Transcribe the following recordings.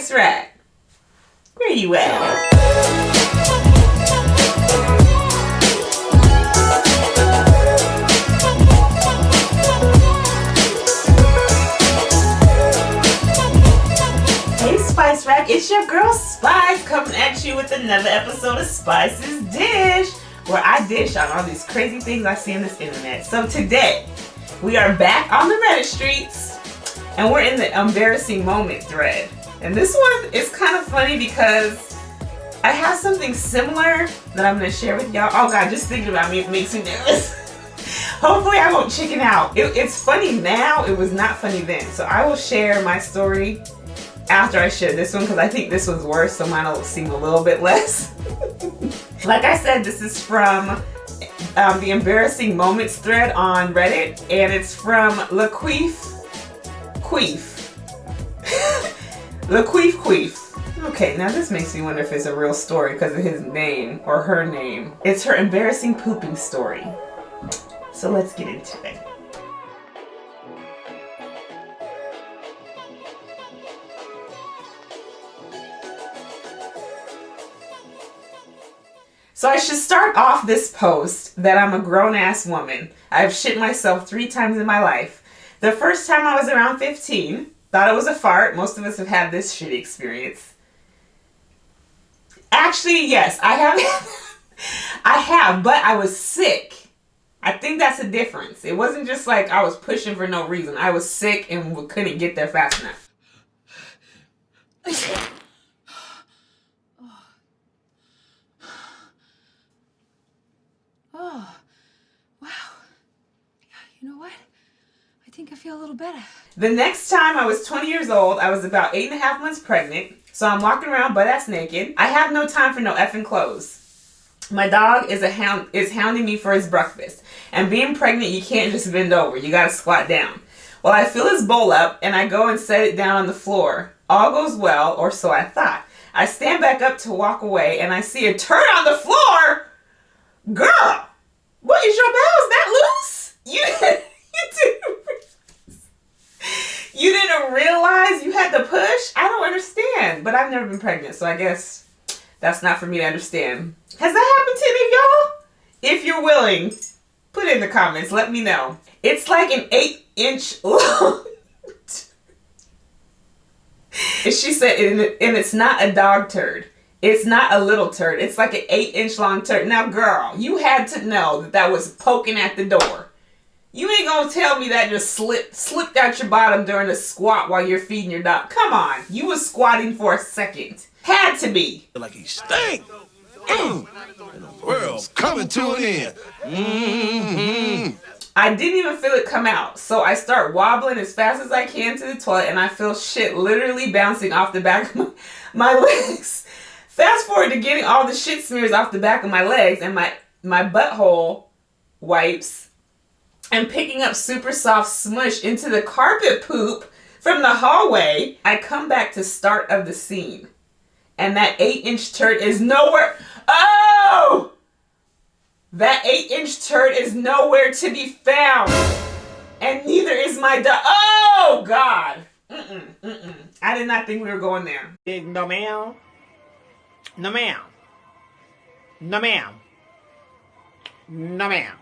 Spice Rack, where you at? Hey Spice Rack, it's your girl Spice coming at you with another episode of Spice's Dish, where I dish on all these crazy things I see on this internet. So today, we are back on the Reddit streets, and we're in the embarrassing moment thread. And this one is kind of funny because I have something similar that I'm going to share with y'all. Oh God, just thinking about me, it makes me nervous. Hopefully I won't chicken out. It's funny now, it was not funny then. So I will share my story after I share this one because I think this one's worse, so mine will seem a little bit less. Like I said, this is from the embarrassing moments thread on Reddit, and it's from Laqueef. Laqueef. Okay, now this makes me wonder if it's a real story because of his name or her name. It's her embarrassing pooping story. So let's get into it. So I should start off this post that I'm a grown-ass woman. I've shit myself 3 times in my life. The first time I was around 15, thought it was a fart. Most of us have had this shitty experience. Actually, yes, I have, but I was sick. I think that's a difference. It wasn't just like I was pushing for no reason. I was sick and couldn't get there fast enough. Oh, wow. You know what? I think I feel a little better. The next time I was 20 years old, I was about 8.5 months pregnant. So I'm walking around butt-ass naked. I have no time for no effing clothes. My dog is hounding me for his breakfast. And being pregnant, you can't just bend over. You gotta squat down. Well, I fill his bowl up and I go and set it down on the floor. All goes well, or so I thought. I stand back up to walk away and I see a turd on the floor. Girl, what is your bowels that loose? You didn't realize you had to push? I don't understand, but I've never been pregnant, so I guess that's not for me to understand. Has that happened to any of y'all? If you're willing, put it in the comments, let me know. It's like an 8-inch long. She said, and it's not a dog turd. It's not a little turd. It's like an 8-inch long turd. Now, girl, you had to know that was poking at the door. You ain't gonna tell me that just slipped out your bottom during a squat while you're feeding your dog. Come on. You was squatting for a second. Had to be. Like he stank. And the world's coming to an end. Mm-hmm. I didn't even feel it come out. So I start wobbling as fast as I can to the toilet and I feel shit literally bouncing off the back of my legs. Fast forward to getting all the shit smears off the back of my legs and my butthole wipes and picking up super soft smush into the carpet poop from the hallway. I come back to start of the scene. And that 8-inch turd is nowhere. Oh! That 8-inch turd is nowhere to be found. And neither is my dog. Oh, God. I did not think we were going there. No, ma'am. No, ma'am. No, ma'am. No, ma'am.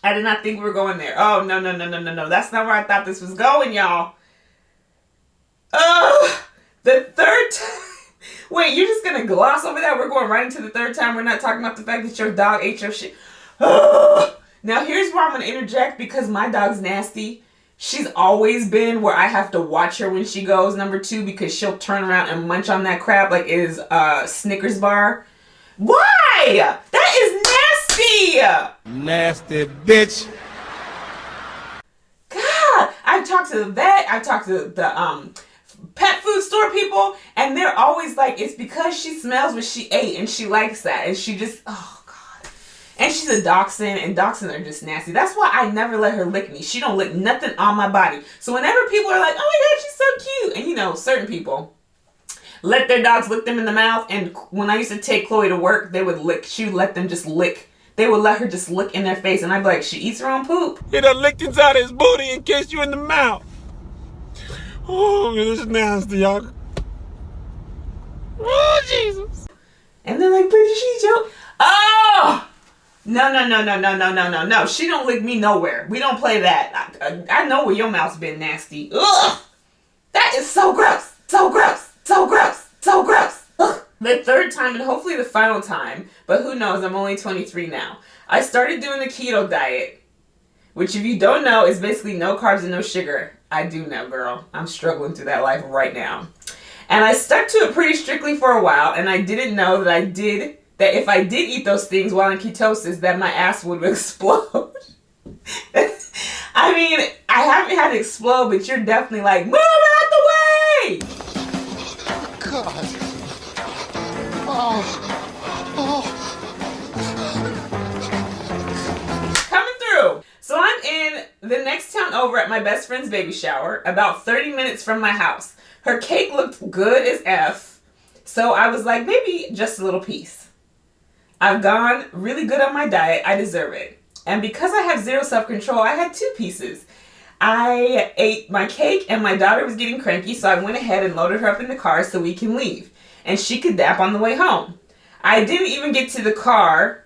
I did not think we were going there. Oh, no. That's not where I thought this was going, y'all. Oh, the third time. Wait, you're just going to gloss over that? We're going right into the third time. We're not talking about the fact that your dog ate your shit. Oh. Now, here's where I'm going to interject because my dog's nasty. She's always been where I have to watch her when she goes, number 2, because she'll turn around and munch on that crap like it is a Snickers bar. Why? That is nasty! Nasty bitch. God, I've talked to the vet, I've talked to the pet food store people, and they're always like, it's because she smells what she ate and she likes that. And she just, oh God. And she's a dachshund, and dachshunds are just nasty. That's why I never let her lick me. She don't lick nothing on my body. So whenever people are like, oh my God, she's so cute. And you know, certain people let their dogs lick them in the mouth. And when I used to take Chloe to work, they would lick, she would let them just lick. They would let her just lick in their face. And I'd be like, she eats her own poop. He done licked inside his booty and kissed you in the mouth. Oh, this is nasty, y'all. Oh, Jesus. And they're like, Bridget, she joke. Oh! No. She don't lick me nowhere. We don't play that. I know where your mouth's been nasty. Ugh! That is so gross. So gross. So gross. So gross. Ugh. The third time and hopefully the final time, but who knows, I'm only 23 now. I started doing the keto diet, which if you don't know is basically no carbs and no sugar. I do know, girl. I'm struggling through that life right now. And I stuck to it pretty strictly for a while, and I didn't know that if I did eat those things while in ketosis, that my ass would explode. I mean, I haven't had it explode, but you're definitely like, move out the way! God. Oh. Coming through. So I'm in the next town over at my best friend's baby shower, about 30 minutes from my house. Her cake looked good as F, so I was like, maybe just a little piece. I've gone really good on my diet. I deserve it. And because I have zero self-control, I had 2 pieces. I ate my cake and my daughter was getting cranky, so I went ahead and loaded her up in the car so we can leave. And she could nap on the way home. I didn't even get the car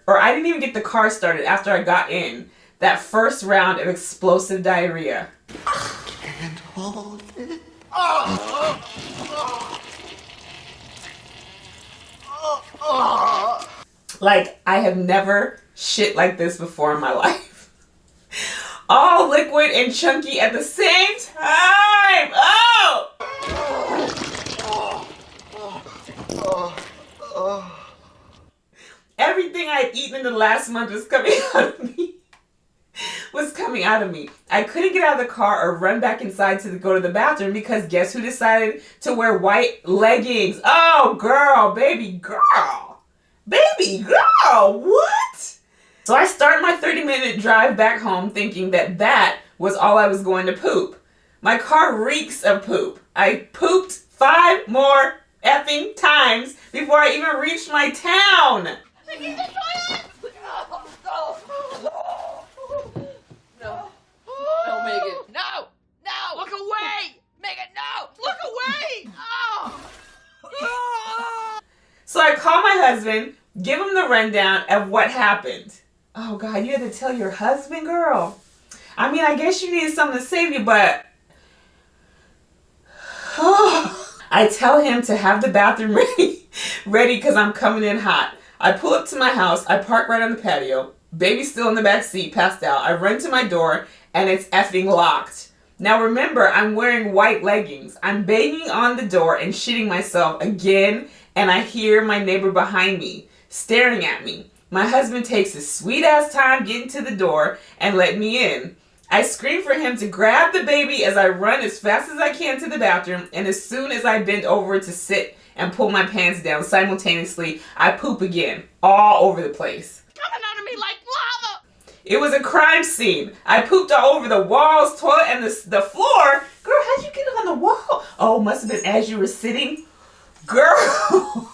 started after I got in. That first round of explosive diarrhea. Can't hold it. Like, I have never shit like this before in my life. All liquid and chunky at the same time. Oh! Everything I had eaten in the last month was coming out of me. I couldn't get out of the car or run back inside to go to the bathroom because guess who decided to wear white leggings? Oh, girl, baby girl. Baby girl, what? So I start my 30-minute drive back home thinking that was all I was going to poop. My car reeks of poop. I pooped 5 more effing times before I even reached my town. No, Megan. No! Look away! Megan, no! Look away! Oh! So I call my husband, give him the rundown of what happened. Oh, God, you had to tell your husband, girl. I mean, I guess you needed something to save you, but... I tell him to have the bathroom ready because I'm coming in hot. I pull up to my house. I park right on the patio. Baby's still in the back seat, passed out. I run to my door, and it's effing locked. Now remember, I'm wearing white leggings. I'm banging on the door and shitting myself again, and I hear my neighbor behind me staring at me. My husband takes his sweet-ass time getting to the door and let me in. I scream for him to grab the baby as I run as fast as I can to the bathroom, and as soon as I bend over to sit and pull my pants down simultaneously, I poop again, all over the place. Coming out of me like lava! It was a crime scene. I pooped all over the walls, toilet, and the floor. Girl, how'd you get on the wall? Oh, must have been as you were sitting. Girl.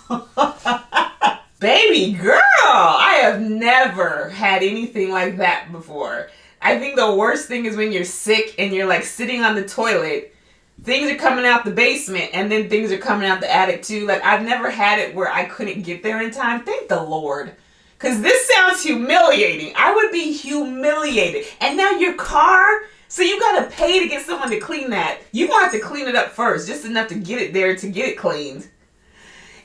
Baby girl. I have never had anything like that before. I think the worst thing is when you're sick and you're like sitting on the toilet. Things are coming out the basement and then things are coming out the attic too. Like, I've never had it where I couldn't get there in time. Thank the Lord. Because this sounds humiliating. I would be humiliated. And now your car, so you got to pay to get someone to clean that. You're going to have to clean it up first, just enough to get it there to get it cleaned.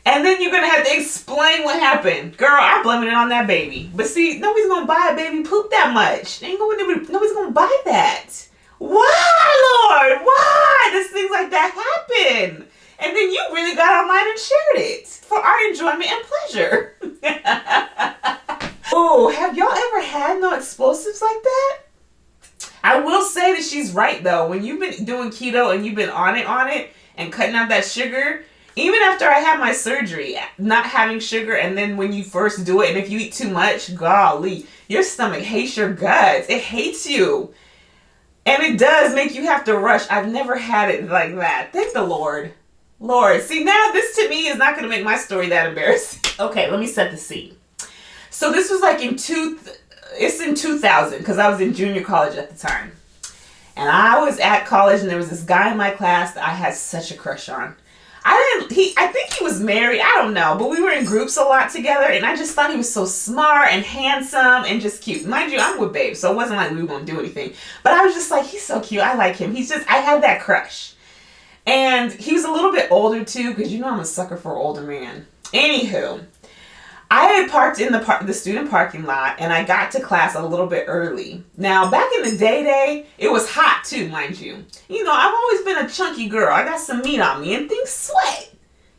And then you're going to have to explain what happened. Girl, I'm blaming it on that baby. But see, nobody's going to buy a baby poop that much. Nobody's going to buy that. Why, Lord? Why does things like that happen? And then you really got online and shared it for our enjoyment and pleasure. Oh, have y'all ever had no explosives like that? I will say that she's right though. When you've been doing keto and you've been on it and cutting out that sugar, even after I had my surgery, not having sugar, and then when you first do it, and if you eat too much, golly, your stomach hates your guts. It hates you. And it does make you have to rush. I've never had it like that. Thank the Lord. Lord, see, now this to me is not going to make my story that embarrassing. Okay, let me set the scene. So this was like in 2000, because I was in junior college at the time. And I was at college and there was this guy in my class that I had such a crush on. I think he was married. I don't know. But we were in groups a lot together. And I just thought he was so smart and handsome and just cute. Mind you, I'm with Babe. So it wasn't like we were going to do anything. But I was just like, he's so cute. I like him. I had that crush. And he was a little bit older too. Because you know I'm a sucker for older man. Anywho. I had parked in the student parking lot, and I got to class a little bit early. Now, back in the day, it was hot too, mind you. You know, I've always been a chunky girl. I got some meat on me, and things sweat.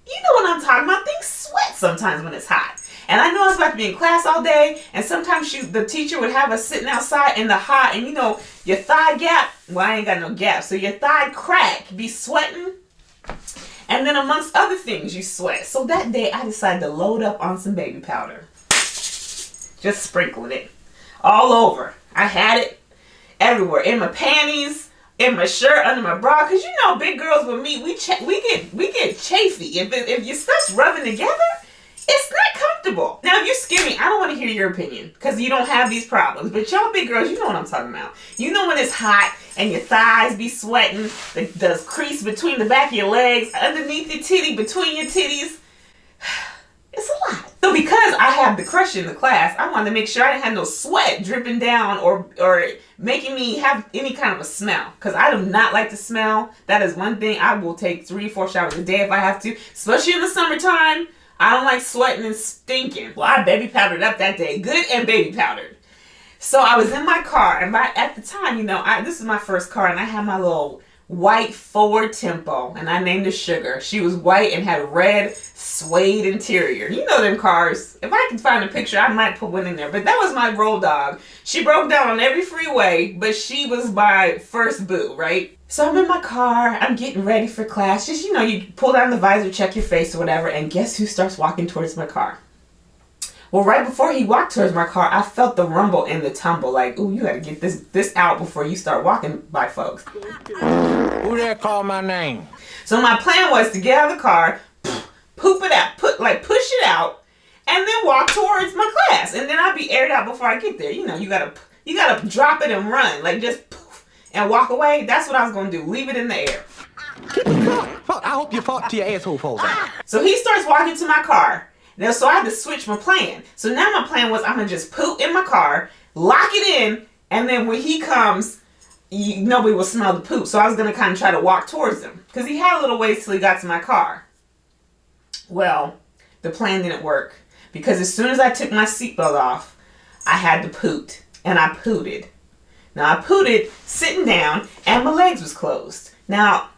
You know what I'm talking about. Things sweat sometimes when it's hot. And I know I was about to be in class all day, and sometimes the teacher would have us sitting outside in the hot, and you know, your thigh gap, well, I ain't got no gap, so your thigh crack, be sweating. And then amongst other things, you sweat. So that day, I decided to load up on some baby powder. Just sprinkling it all over. I had it everywhere. In my panties, in my shirt, under my bra. Because you know, big girls with me, we get chafy. If your stuff's rubbing together, it's not comfortable. Now, if you're skinny, I don't want to hear your opinion. Because you don't have these problems. But y'all big girls, you know what I'm talking about. You know when it's hot and your thighs be sweating. The crease between the back of your legs. Underneath your titty, between your titties. It's a lot. So because I have the crush in the class, I wanted to make sure I didn't have no sweat dripping down or making me have any kind of a smell. Because I do not like to smell. That is one thing. I will take 3-4 showers a day if I have to. Especially in the summertime. I don't like sweating and stinking. Well, I baby powdered up that day. Good and baby powdered. So I was in my car. And at the time, you know, this is my first car. And I had my little white Ford Tempo. And I named her Sugar. She was white and had a red suede interior. You know them cars. If I can find a picture, I might put one in there. But that was my road dog. She broke down on every freeway. But she was my first boo, right? So I'm in my car, I'm getting ready for class. Just, you know, you pull down the visor, check your face or whatever, and guess who starts walking towards my car? Well, right before he walked towards my car, I felt the rumble and the tumble. Like, ooh, you gotta get this out before you start walking by folks. Who there called my name? So my plan was to get out of the car, poop it out, push it out, and then walk towards my class. And then I'd be aired out before I get there. You know, you gotta drop it and run. Like, just and walk away. That's what I was gonna do. Leave it in the air. Fuck, I hope you fought to your asshole falls out. So he starts walking to my car. Now, so I had to switch my plan. So now my plan was I'm gonna just poop in my car, lock it in, and then when he comes, nobody will smell the poop. So I was gonna kind of try to walk towards him because he had a little ways till he got to my car. Well, the plan didn't work because as soon as I took my seatbelt off, I had to poot, and I pooted. Now, I pooted sitting down, and my legs was closed. Now,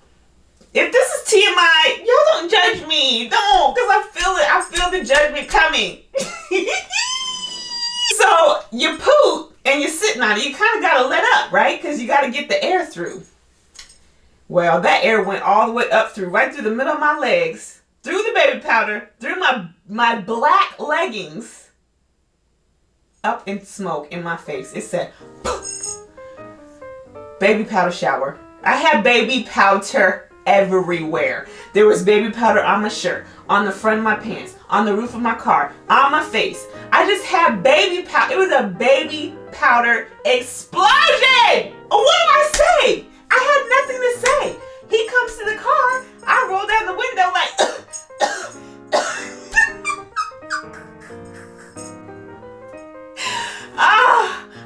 if this is TMI, y'all don't judge me. Don't, because I feel it. I feel the judgment coming. So, you poot, and you're sitting on it. You kind of got to let up, right? Because you got to get the air through. Well, that air went all the way up right through the middle of my legs, through the baby powder, through my black leggings, up in smoke in my face. It said, poof. Baby powder shower. I had baby powder everywhere. There was baby powder on my shirt, on the front of my pants, on the roof of my car, on my face. I just had baby powder. It was a baby powder explosion. What do I say? I had nothing to say. He comes to the car. I roll down the window like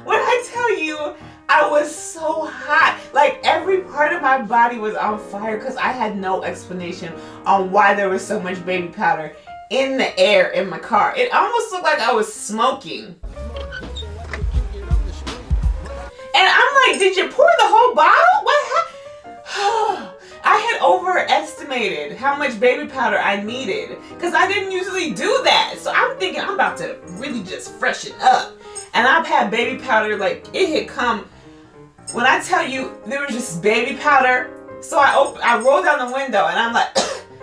when I tell you I was so hot. Like every part of my body was on fire because I had no explanation on why there was so much baby powder in the air in my car. It almost looked like I was smoking. And I'm like, did you pour the whole bottle? What happened? I had overestimated how much baby powder I needed because I didn't usually do that. So I'm thinking I'm about to really just freshen up. And I've had baby powder, like it had come. When I tell you there was just baby powder, so I rolled down the window and I'm like,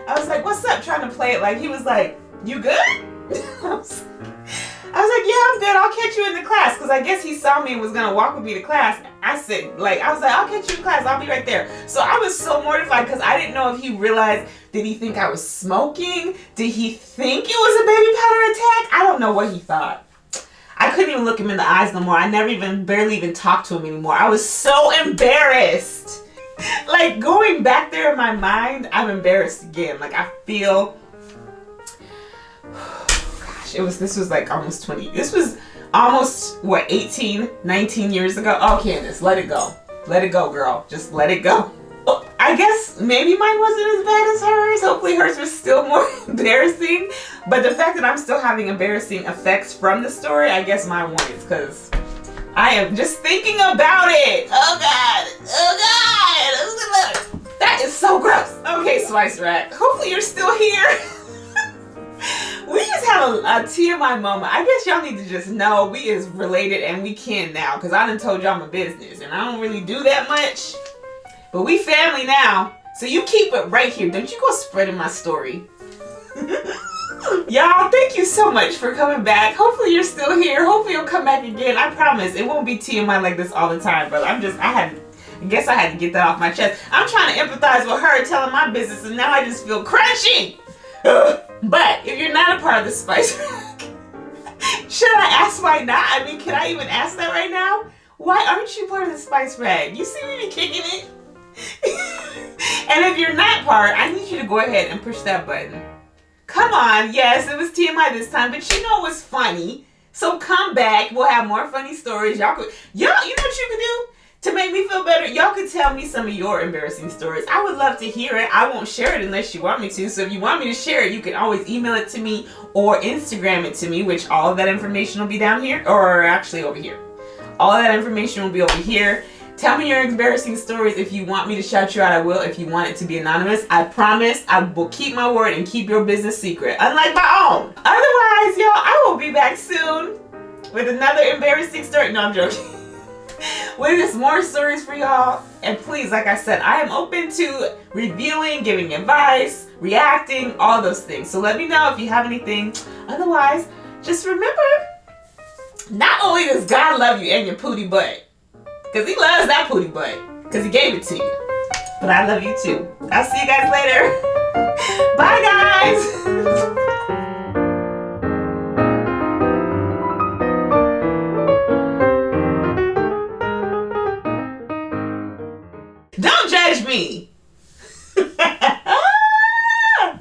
I was like, what's up? Trying to play it like he was like, you good? I was like, yeah, I'm good. I'll catch you in the class because I guess he saw me and was gonna walk with me to class. I was like, I'll catch you in class. I'll be right there. So I was so mortified because I didn't know if he realized. Did he think I was smoking? Did he think it was a baby powder attack? I don't know what he thought. I couldn't even look him in the eyes no more. I barely even talked to him anymore. I was so embarrassed. Like going back there in my mind, I'm embarrassed again. Like I feel, gosh, this was like almost 20. This was almost, what, 18, 19 years ago? Oh, Candace, let it go. Let it go, girl. Just let it go. I guess maybe mine wasn't as bad as hers. Hopefully hers was still more embarrassing. But the fact that I'm still having embarrassing effects from the story, I guess mine won, because I am just thinking about it. Oh God. Oh God. That is so gross. Okay, Spice Rack. Hopefully you're still here. We just had a TMI moment. I guess y'all need to just know we is related, and we can now, because I done told y'all my business and I don't really do that much. But we family now. So you keep it right here. Don't you go spreading my story. Y'all, thank you so much for coming back. Hopefully you're still here. Hopefully you'll come back again. I promise it won't be TMI like this all the time, but I guess I had to get that off my chest. I'm trying to empathize with her telling my business, and now I just feel crunchy. But if you're not a part of the Spice Rack, should I ask why not? I mean, can I even ask that right now? Why aren't you part of the Spice Rack? You see me kicking it? And if you're not part, I need you to go ahead and push that button. Come on, yes, it was TMI this time, but you know what's funny. So come back, we'll have more funny stories. You know what you can do to make me feel better? Y'all could tell me some of your embarrassing stories. I would love to hear it. I won't share it unless you want me to. So if you want me to share it, you can always email it to me or Instagram it to me, which all of that information will be down here, or actually over here. All of that information will be over here. Tell me your embarrassing stories. If you want me to shout you out, I will. If you want it to be anonymous, I promise I will keep my word and keep your business secret, unlike my own. Otherwise, y'all, I will be back soon with another embarrassing story. No, I'm joking. With just more stories for y'all. And please, like I said, I am open to reviewing, giving advice, reacting, all those things. So let me know if you have anything. Otherwise, just remember, not only does God love you and your pooty butt, because he loves that pooty butt, because he gave it to you, but I love you too. I'll see you guys later. Bye, guys. Don't judge me.